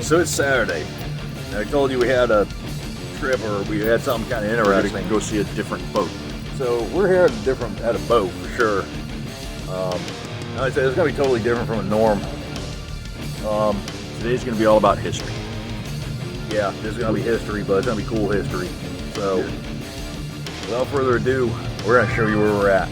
So it's Saturday. And I told you we had a trip, or we had something kind of interesting. We're gonna go see a different boat. So we're here at a boat for sure. I'd say it's gonna be totally different from a norm. Today's gonna be all about history. Yeah, this is gonna be history, but it's gonna be cool history. So without further ado, we're gonna show you where we're at.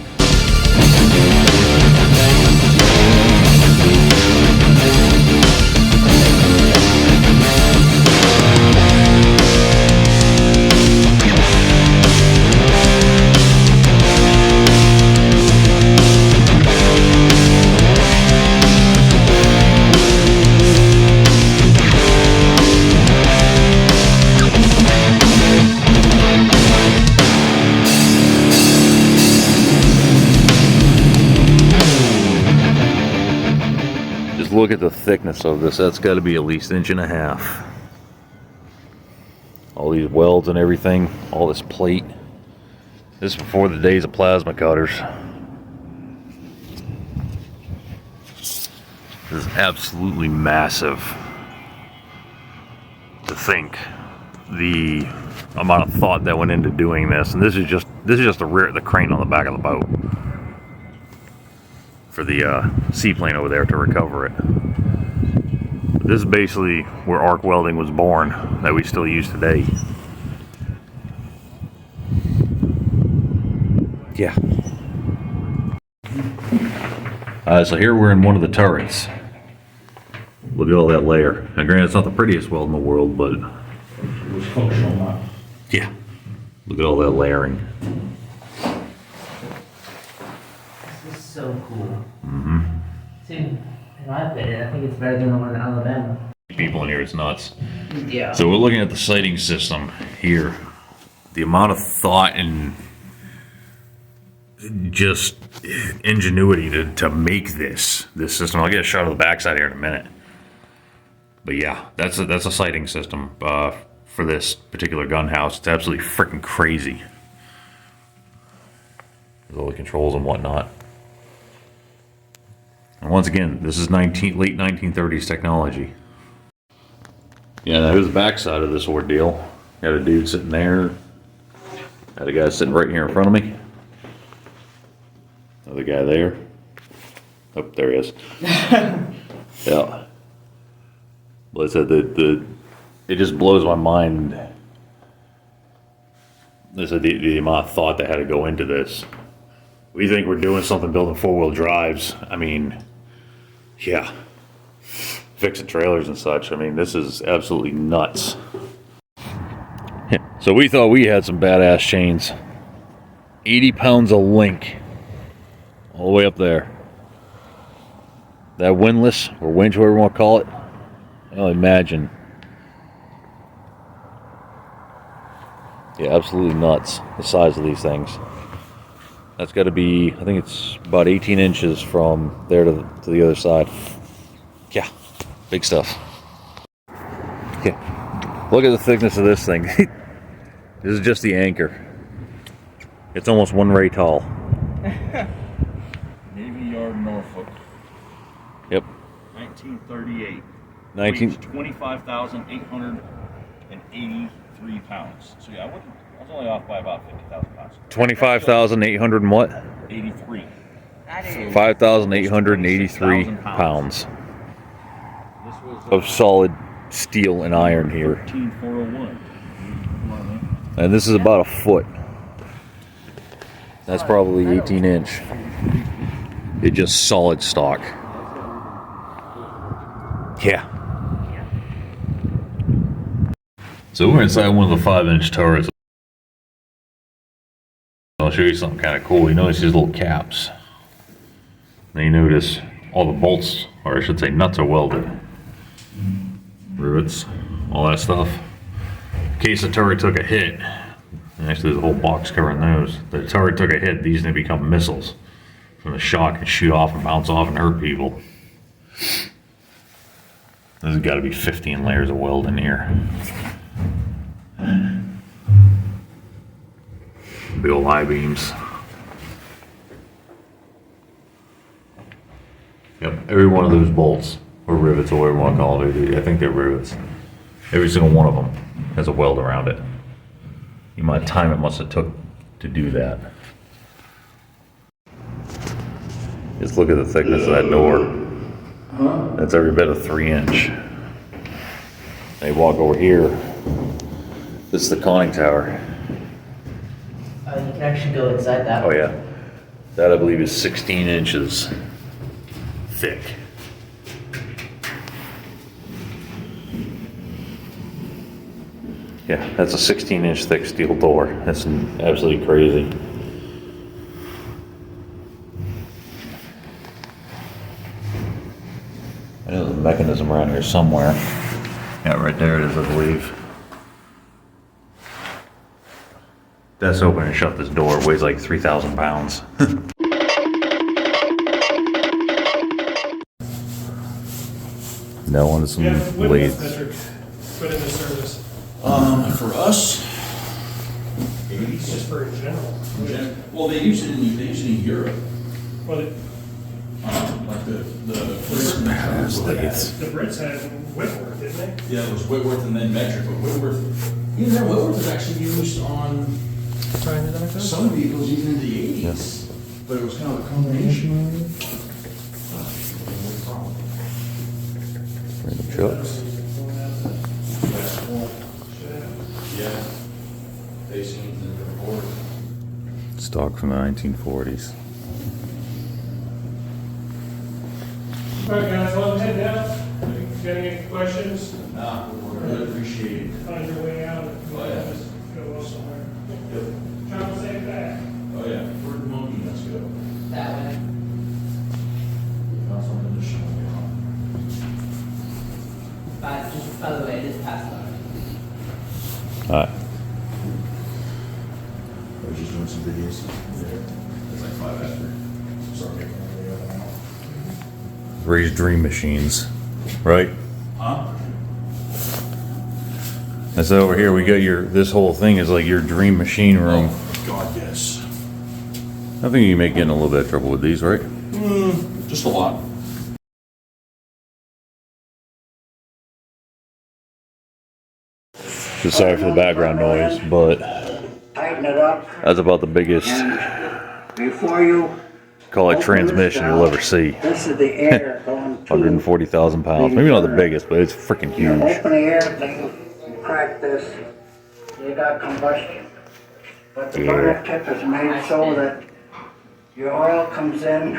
Look at the thickness of this. That's got to be at least 1.5 inches. All these welds and everything, all this plate. This is before the days of plasma cutters. This is absolutely massive. To think the amount of thought that went into doing this, and this is just the crane on the back of the boat for the seaplane over there to recover it. This is basically where arc welding was born, that we still use today. Yeah. So here we're in one of the turrets. Look at all that layer. Now granted, it's not the prettiest weld in the world, but It was functional enough. yeah. Look at all that layering. This is so cool. See, in my opinion, I think it's better than the one in Alabama. People in here, it's nuts. Yeah. So we're looking at the sighting system here. The amount of thought and just ingenuity to make this system. I'll get a shot of the backside here in a minute. But yeah, that's a sighting system for this particular gun house. It's absolutely freaking crazy. There's all the controls and whatnot. And once again, this is late 1930s technology. Yeah, now here's the backside of this ordeal. Got a dude sitting there. Got a guy sitting right here in front of me. Another guy there. Oh, there he is. Yeah. But I said it just blows my mind. This is the amount of thought that had to go into this. We think we're doing something building 4-wheel drives. I mean, yeah. Fixing trailers and such. I mean, this is absolutely nuts. Yeah. So we thought we had some badass chains. 80 pounds of link. All the way up there. That windlass, or winch, whatever you want to call it. Well, imagine. Yeah, absolutely nuts. The size of these things. That's got to be, I think it's about 18 inches from there to the other side. Yeah, big stuff. Okay, look at the thickness of this thing. This is just the anchor. It's almost 1 ray tall. Navy Yard, Norfolk. Yep. 1938. 19. Weighs 25,883 pounds. So yeah, I was only off by about 50,000 pounds. 25,800 and what? 83. 5,883 pounds This was of solid steel and iron here. 13401. And this is about a foot. That's probably 18 inch. It's just solid stock. Yeah. So we're inside one of the 5-inch turrets. I'll show you something kind of cool. You notice these little caps. Now you notice all the bolts, or I should say nuts, are welded. Rivets, all that stuff. In case the turret took a hit, and actually there's a whole box covering those. The turret took a hit, these then become missiles from the shock and shoot off and bounce off and hurt people. There's got to be 15 layers of weld in here. Big old I-beams. Yep, every one of those bolts or rivets, or whatever you want to call it. I think they're rivets. Every single one of them has a weld around it. The amount of time it must have took to do that. Just look at the thickness of that door. That's every bit of 3-inch. They walk over here. This is the conning tower. You can actually go inside that. Oh yeah. That I believe is 16 inches thick. Yeah, that's a 16-inch thick steel door. That's absolutely crazy. I know there's a mechanism around here somewhere. Yeah, right there it is, I believe. That's open and shut this door. It weighs like 3,000 pounds. That one is some lathes. Put into service, For us, just for in general. well, they use it in Europe. Well, Like the the Brits had Whitworth, didn't they? yeah, it was Whitworth and then metric, but Whitworth, even that Whitworth is actually used on some vehicles even in the 80s. But it was kind of a combination. Random trucks. Yeah. They seem to report. Stock from the 1940s. All right, guys, well, I'm heading out. Got any questions Nah, we really appreciate it. on your way out? Oh, yeah. Just go somewhere. Yep. Travel safe back. Oh, yeah. Where'd the monkey, let's go. That way. Found something to show you. Just by the way, this passed on. Alright. I was just doing some videos. Yeah. It's like 5 after. Sorry. Ray's Dream Machines, right? Huh? I said over here we got this whole thing is like your dream machine room. Oh, God, yes. I think you may get in a little bit of trouble with these, right? Just a lot. Just sorry for the background noise, but Tighten it up, that's about the biggest, and before you, call it transmission you'll ever see. this is the air going to. 140,000 pounds. Maybe not the biggest, but it's freaking You huge. open the air thing, you crack this, you got combustion. But the Yeah. burner tip is made so that your oil comes in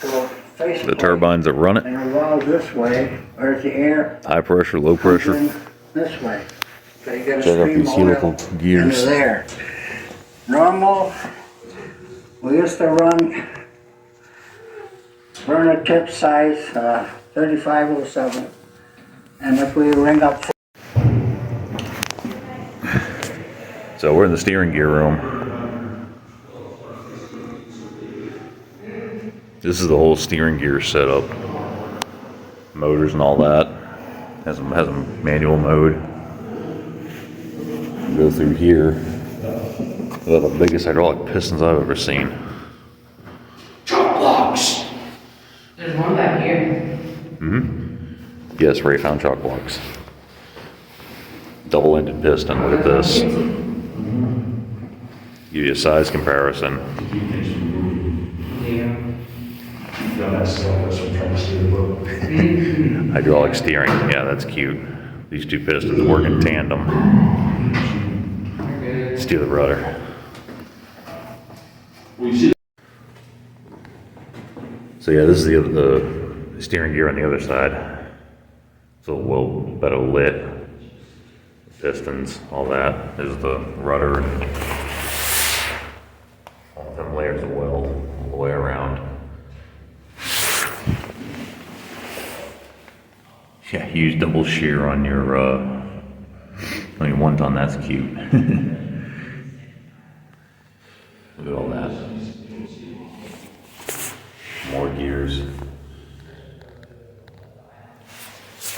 to a face The plate turbines that run it, and revolves this way, whereas the air high pressure, low comes pressure. in this way. So you get a Check out stream these of helical oil gears. into there. Normal, we used to run burner tip size 3507, and if we ring up. So we're in the steering gear room. This is the whole steering gear setup. Motors and all that. Has a manual mode. Go through here. They're the biggest hydraulic pistons I've ever seen. Chop blocks. There's one back here. Yes, Ray found chock blocks. Double-ended piston. Look at this. Give you a size comparison. Yeah. Hydraulic steering. Yeah, that's cute. These two pistons work in tandem. Steer the rudder. So yeah, this is the steering gear on the other side. So well better lit. Pistons, all that. There's the rudder and all them layers of weld all the way around. Yeah, use double shear on your one ton. That's cute. Look at all that. More gears.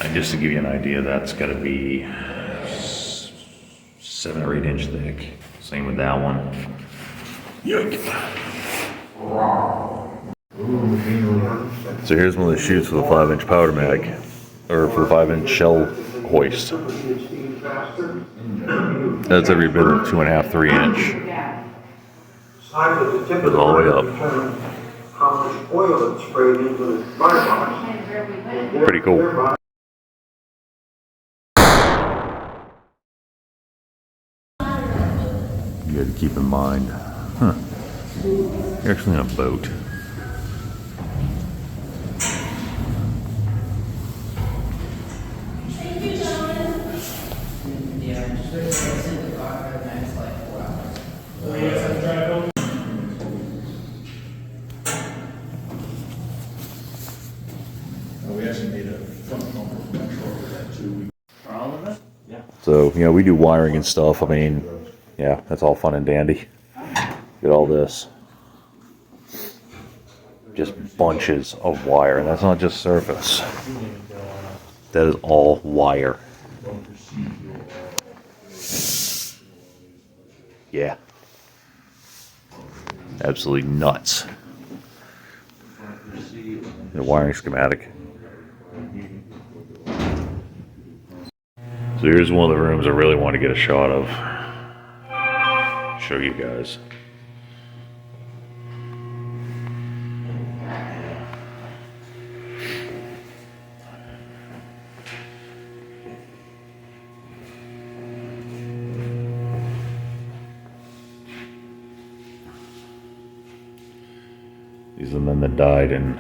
And just to give you an idea, that's got to be 7 or 8 inch thick. Same with that one. Yuck. So here's one of the chutes for the 5-inch powder mag, or for the 5-inch shell hoist. That's every bit of 2.5, 3-inch. Goes all the way up. How much oil it's sprayed into the firebox. Pretty cool. You got to keep in mind, you're actually in a boat. We actually made a front bumper for that truck with that too. For all of it? So, you know, we do wiring and stuff. I mean, yeah, that's all fun and dandy. Get all this. Just bunches of wire, and that's not just surface. That is all wire. Yeah. Absolutely nuts. The wiring schematic. So here's one of the rooms I really want to get a shot of. Show you guys. These are the men that died in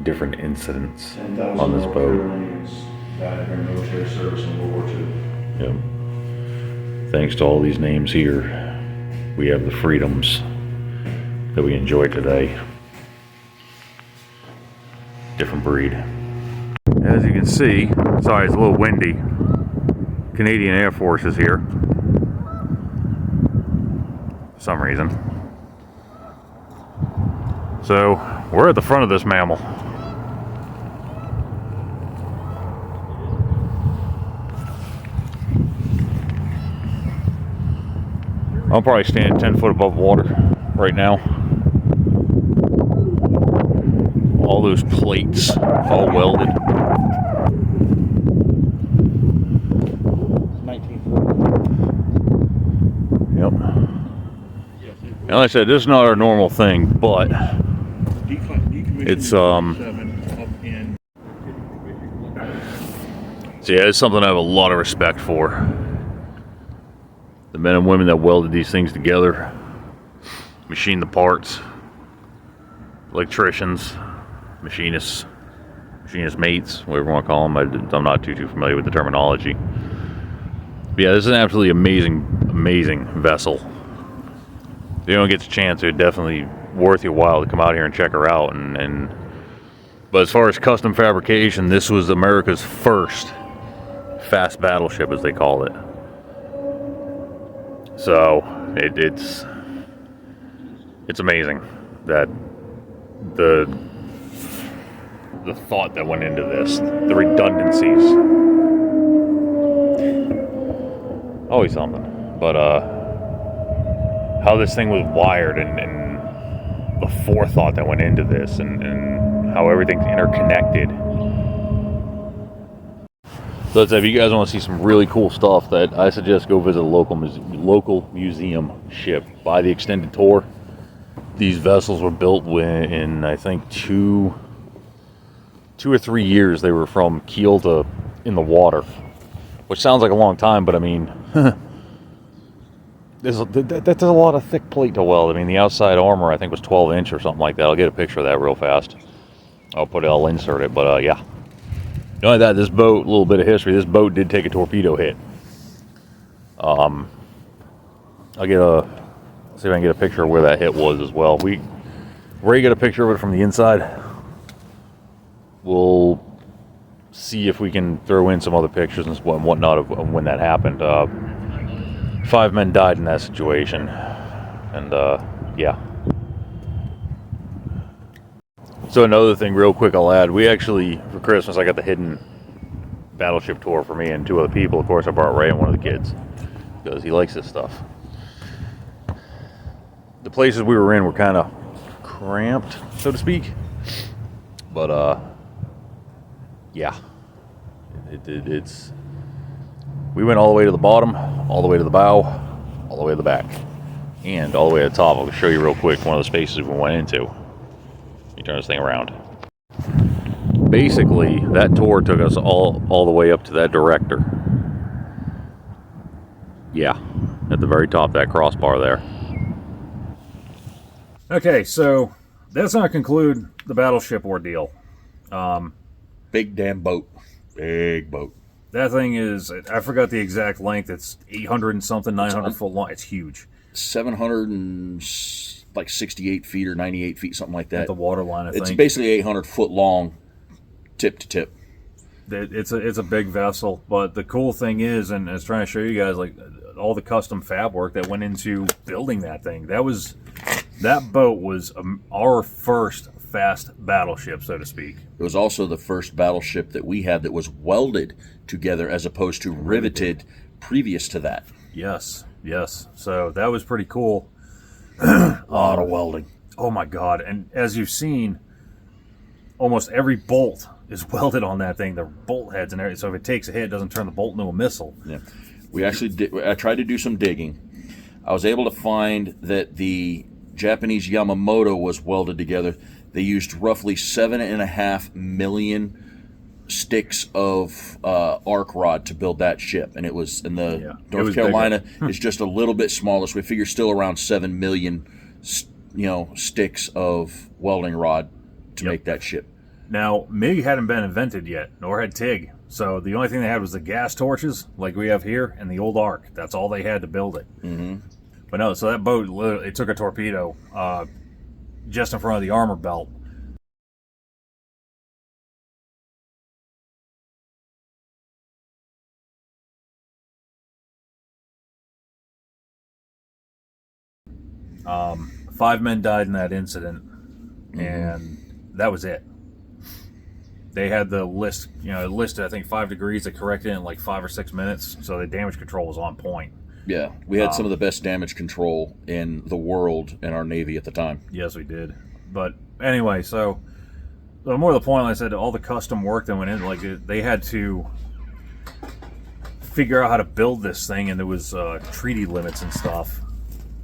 different incidents on this boat. Died during military service in World War II. Yep. Thanks to all these names here, we have the freedoms that we enjoy today. Different breed. As you can see, sorry, it's a little windy. Canadian Air Force is here. For some reason. So, we're at the front of this mammal. I'm probably standing 10 foot above water right now. All those plates, all welded. 19. Yep. And like I said, this is not our normal thing, but it's so yeah, it's something I have a lot of respect for. The men and women that welded these things together, machined the parts, electricians, machinists, machinist mates, whatever you want to call them. I'm not too familiar with the terminology. But yeah, this is an absolutely amazing vessel. If you don't get the chance, it's definitely worth your while to come out here and check her out. But as far as custom fabrication, this was America's first fast battleship, as they call it. So it's amazing that the thought that went into this, the redundancies, always something. But how this thing was wired and the forethought that went into this and how everything's interconnected. So if you guys want to see some really cool stuff, that I suggest go visit a local museum ship. Buy the extended tour. These vessels were built in I think 2 or 3 years. They were from keel to in the water, which sounds like a long time, but I mean, that's a lot of thick plate to weld. I mean, the outside armor I think was 12-inch or something like that. I'll get a picture of that real fast. I'll insert it, but yeah. Not only that, this boat, a little bit of history, this boat did take a torpedo hit. I'll see if I can get a picture of where that hit was as well. Ray got a picture of it from the inside. We'll see if we can throw in some other pictures and whatnot of when that happened. 5 men died in that situation. And yeah. So another thing real quick I'll add, we actually, for Christmas, I got the hidden battleship tour for me and 2 other people. Of course, I brought Ray and one of the kids because he likes this stuff. The places we were in were kind of cramped. so to speak. But yeah, it's we went all the way to the bottom, all the way to the bow, all the way to the back, and all the way to the top. I'll show you real quick one of the spaces we went into. Let me turn this thing around. Basically, that tour took us all the way up to that director. Yeah, at the very top, that crossbar there. Okay, so that's not conclude the battleship ordeal. Big damn boat. Big boat. That thing is, I forgot the exact length. It's 800 and something, 900 foot long. It's huge. 768 feet or 98 feet, something like that. At the water line, I think. It's basically 800 foot long, tip to tip. It's a big vessel, but the cool thing is, and I was trying to show you guys, like all the custom fab work that went into building that thing. That boat was our first fast battleship, so to speak. It was also the first battleship that we had that was welded together as opposed to riveted previous to that. Yes. So that was pretty cool. A lot of welding. Oh my God! And as you've seen, almost every bolt is welded on that thing. The bolt heads and everything. So if it takes a hit, it doesn't turn the bolt into a missile. Yeah, we actually did. I tried to do some digging. I was able to find that the Japanese Yamamoto was welded together. They used roughly 7.5 million sticks of arc rod to build that ship, and it was in the North Carolina is just a little bit smaller. So we figure still around 7 million, sticks of welding rod to make that ship. Now, MiG hadn't been invented yet, nor had TIG. So the only thing they had was the gas torches, like we have here, and the old arc. That's all they had to build it. Mm-hmm. But no, so that boat, it took a torpedo just in front of the armor belt. Five men died in that incident, and that was it. They had the list, it listed, I think, 5 degrees. They corrected it in like 5 or 6 minutes, so the damage control was on point. Yeah, we had some of the best damage control in the world in our Navy at the time. Yes, we did. But anyway, so more to the point, like I said, all the custom work that went in, like they had to figure out how to build this thing, and there was treaty limits and stuff.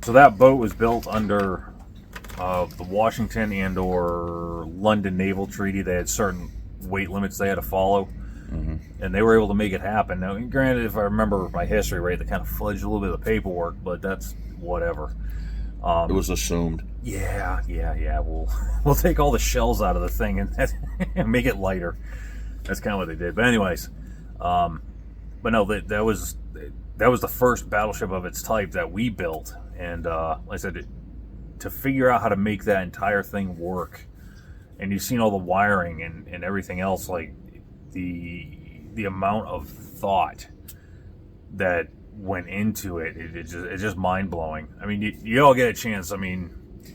So that boat was built under the Washington and or London Naval Treaty. They had certain weight limits they had to follow. And they were able to make it happen. Now, granted, if I remember my history right, they kind of fudged a little bit of the paperwork, but that's whatever. It was assumed. Yeah. We'll take all the shells out of the thing and make it lighter. That's kind of what they did. But anyways, but no, that was the first battleship of its type that we built. And like I said, to figure out how to make that entire thing work, and you've seen all the wiring and everything else, like the amount of thought that went into it's just mind-blowing. I mean, you all get a chance. I mean,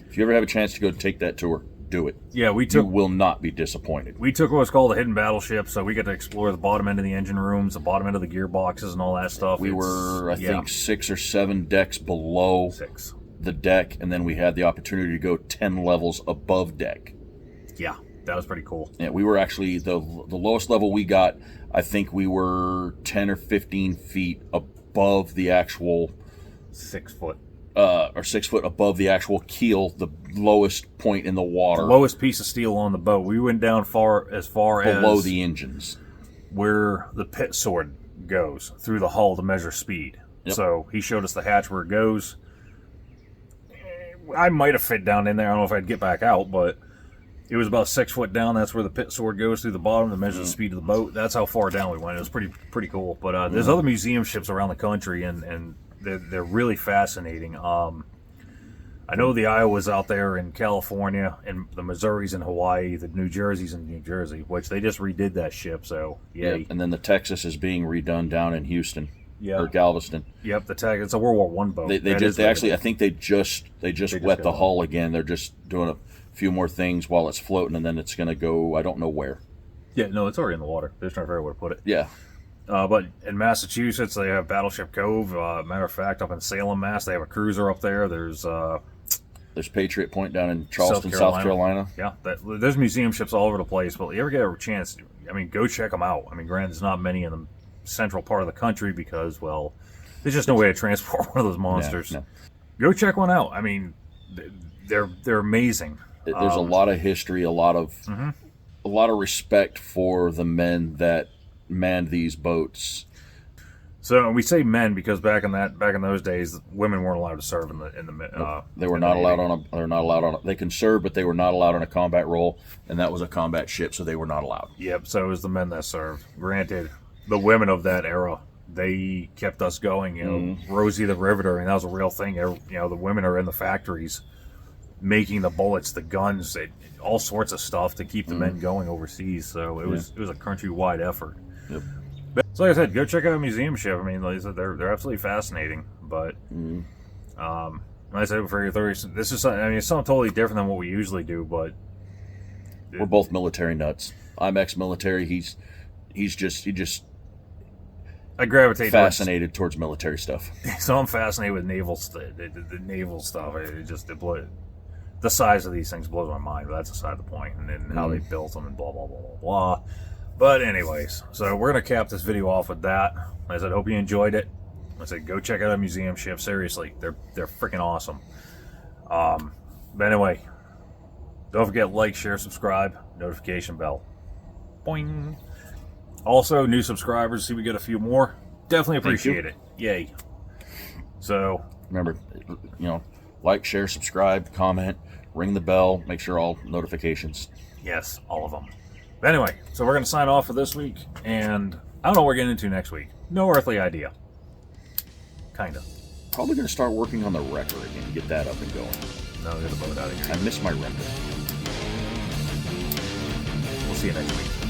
if you ever have a chance to go take that tour, do it. Yeah, you will not be disappointed. We took what's called a hidden battleship, so we got to explore the bottom end of the engine rooms, the bottom end of the gearboxes, and all that stuff. We were, I think, 6 or 7 decks below the deck, and then we had the opportunity to go 10 levels above deck. Yeah, that was pretty cool. Yeah, we were actually the lowest level we got. I think we were 10 or 15 feet above the actual 6 foot. Or 6 foot above the actual keel, the lowest point in the water. The lowest piece of steel on the boat. We went down as far below as the engines, where the pit sword goes through the hull to measure speed. Yep. So he showed us the hatch where it goes. I might have fit down in there. I don't know if I'd get back out, but it was about 6 foot down. That's where the pit sword goes through the bottom to measure the speed of the boat. That's how far down we went. It was pretty cool. But there's other museum ships around the country, and they're really fascinating. I know the Iowas out there in California, and the Missouris in Hawaii, the New Jerseys in New Jersey, which they just redid that ship. So yay. Yep. And then the Texas is being redone down in Houston. Yeah. Or Galveston. Yep, it's a World War I boat. I think they just wet the hull again. They're just doing a few more things while it's floating, and then it's going to go, I don't know where. Yeah, no, it's already in the water. They're just trying to figure out where to put it. Yeah. But in Massachusetts, they have Battleship Cove. Matter of fact, up in Salem, Mass, they have a cruiser up there. There's There's Patriot Point down in Charleston, South Carolina. Yeah, there's museum ships all over the place. But you ever get a chance, I mean, go check them out. I mean, granted, there's not many in the central part of the country because, well, there's just no way to transport one of those monsters. No. Go check one out. I mean, they're amazing. There's a lot of history, a lot of respect for the men that manned these boats. So we say men because back in those days, women weren't allowed to serve in the. They were not allowed on. They can serve, but they were not allowed on a combat role, and that was a combat ship, so they were not allowed. Yep. So it was the men that served. Granted, the women of that era, they kept us going. You know, Rosie the Riveter, and that was a real thing. You know, the women are in the factories making the bullets, the guns, all sorts of stuff to keep the men going overseas. So it was a countrywide effort. Yep. So like I said, go check out a museum ship. I mean, like I said, they're absolutely fascinating. But like I said, for your 30, this is it's something totally different than what we usually do. But we're both military nuts. I'm ex-military. He just I gravitate fascinated towards military stuff. So I'm fascinated with naval the naval stuff. The size of these things blows my mind. But that's aside the point, and then how they built them and blah blah blah blah blah. But anyways, so we're going to cap this video off with that. Like I said, hope you enjoyed it. Like I said, go check out a museum ship. Seriously, they're freaking awesome. But anyway, don't forget, like, share, subscribe, notification bell. Boing. Also, new subscribers, see we get a few more. Definitely appreciate it. Yay. So, remember, like, share, subscribe, comment, ring the bell, make sure all notifications. Yes, all of them. But anyway, so we're going to sign off for this week, and I don't know what we're getting into next week. No earthly idea. Kind of. Probably going to start working on the wrecker again, get that up and going. No, get the boat out of here. I miss my render. We'll see you next week.